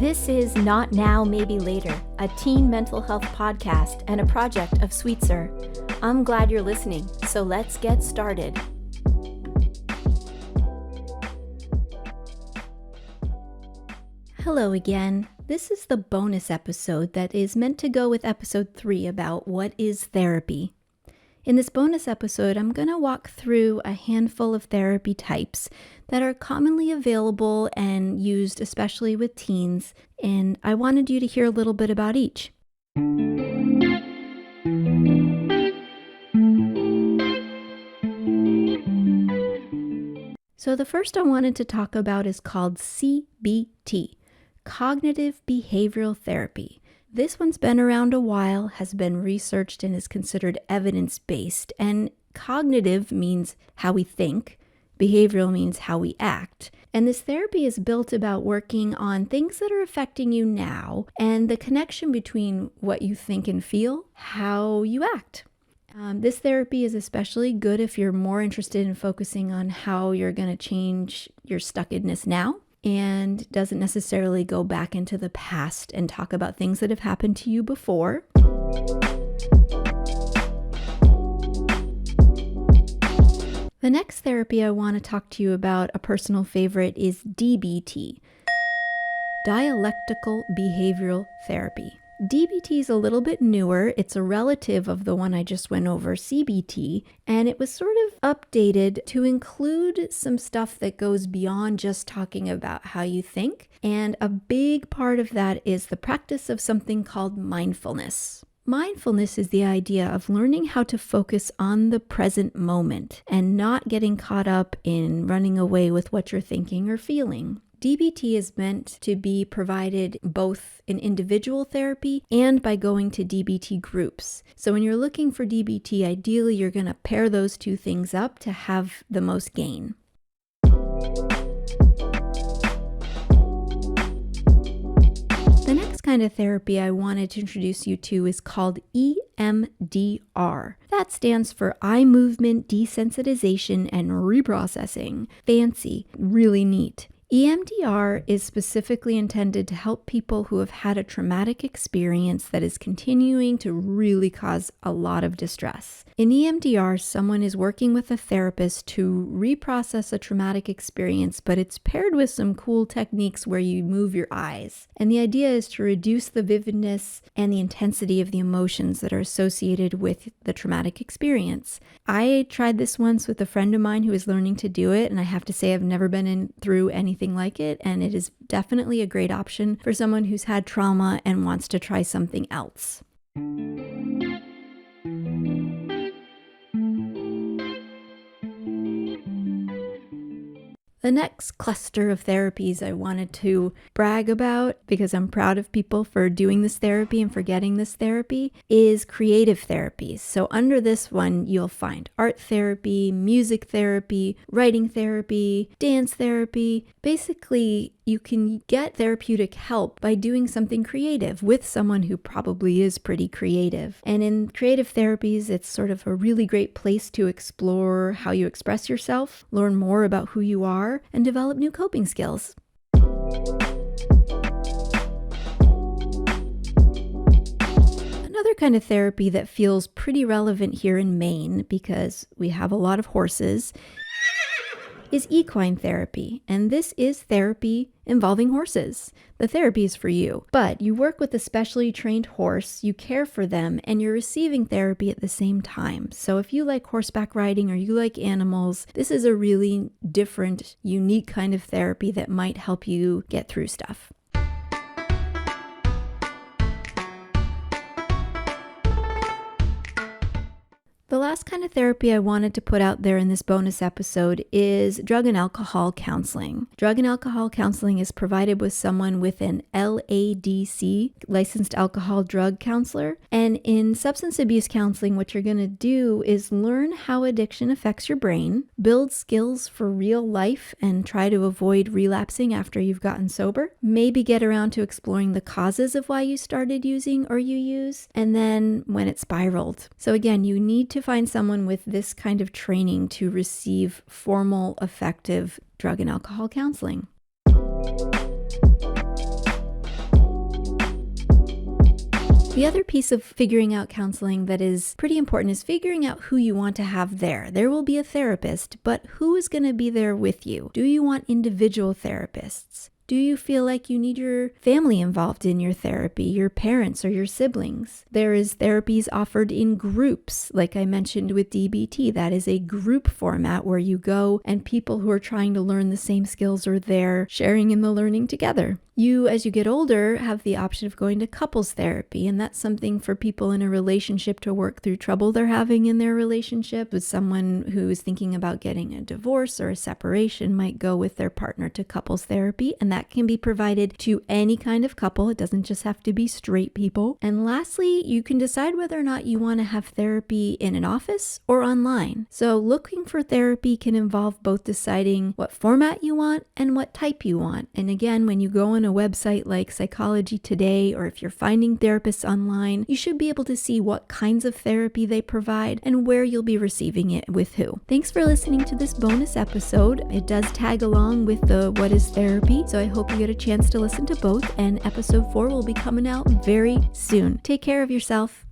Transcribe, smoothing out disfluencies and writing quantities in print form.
This is Not Now, Maybe Later, a teen mental health podcast and a project of Sweetser. I'm glad you're listening, so let's get started. Hello again. This is the bonus episode that is meant to go with episode 3 about what is therapy. In this bonus episode, I'm going to walk through a handful of therapy types that are commonly available and used especially with teens, and I wanted you to hear a little bit about each. So the first I wanted to talk about is called CBT, Cognitive Behavioral Therapy. This one's been around a while, has been researched, and is considered evidence-based. And cognitive means how we think, behavioral means how we act. And this therapy is built about working on things that are affecting you now and the connection between what you think and feel, how you act. This therapy is especially good if you're more interested in focusing on how you're going to change your stuckedness now, and doesn't necessarily go back into the past and talk about things that have happened to you before. The next therapy I want to talk to you about, a personal favorite, is DBT, Dialectical Behavioral Therapy. DBT is a little bit newer. It's a relative of the one I just went over, CBT, and it was sort of updated to include some stuff that goes beyond just talking about how you think. And a big part of that is the practice of something called mindfulness. Mindfulness is the idea of learning how to focus on the present moment and not getting caught up in running away with what you're thinking or feeling. DBT is meant to be provided both in individual therapy and by going to DBT groups. So when you're looking for DBT, ideally you're going to pair those two things up to have the most gain. The next kind of therapy I wanted to introduce you to is called EMDR. That stands for Eye Movement Desensitization and Reprocessing. Fancy, really neat. EMDR is specifically intended to help people who have had a traumatic experience that is continuing to really cause a lot of distress. In EMDR, someone is working with a therapist to reprocess a traumatic experience, but it's paired with some cool techniques where you move your eyes. And the idea is to reduce the vividness and the intensity of the emotions that are associated with the traumatic experience. I tried this once with a friend of mine who was learning to do it, and I have to say I've never been through anything like it, and it is definitely a great option for someone who's had trauma and wants to try something else. The next cluster of therapies I wanted to brag about, because I'm proud of people for doing this therapy and for getting this therapy, is creative therapies. So under this one, you'll find art therapy, music therapy, writing therapy, dance therapy. Basically, you can get therapeutic help by doing something creative with someone who probably is pretty creative. And in creative therapies, it's sort of a really great place to explore how you express yourself, learn more about who you are, and develop new coping skills. Another kind of therapy that feels pretty relevant here in Maine, because we have a lot of horses, is equine therapy, and this is therapy involving horses. The therapy is for you, but you work with a specially trained horse, you care for them, and you're receiving therapy at the same time. So if you like horseback riding or you like animals, this is a really different, unique kind of therapy that might help you get through stuff. The last kind of therapy I wanted to put out there in this bonus episode is drug and alcohol counseling. Drug and alcohol counseling is provided with someone with an LADC, licensed alcohol drug counselor. And in substance abuse counseling, what you're going to do is learn how addiction affects your brain, build skills for real life, and try to avoid relapsing after you've gotten sober. Maybe get around to exploring the causes of why you started using or you use, and then when it spiraled. So again, you need to find someone with this kind of training to receive formal, effective drug and alcohol counseling. The other piece of figuring out counseling that is pretty important is figuring out who you want to have there. There will be a therapist, but who is going to be there with you? Do you want individual therapists? Do you feel like you need your family involved in your therapy, your parents or your siblings? There is therapies offered in groups, like I mentioned with DBT. That is a group format where you go and people who are trying to learn the same skills are there sharing in the learning together. You, as you get older, have the option of going to couples therapy, and that's something for people in a relationship to work through trouble they're having in their relationship. With someone who is thinking about getting a divorce or a separation might go with their partner to couples therapy, and that can be provided to any kind of couple. It doesn't just have to be straight people. And lastly, you can decide whether or not you want to have therapy in an office or online. So looking for therapy can involve both deciding what format you want and what type you want. And again, when you go on a website like Psychology Today, or if you're finding therapists online, you should be able to see what kinds of therapy they provide and where you'll be receiving it with who. Thanks for listening to this bonus episode. It does tag along with the What is Therapy, so I hope you get a chance to listen to both, and episode 4 will be coming out very soon. Take care of yourself.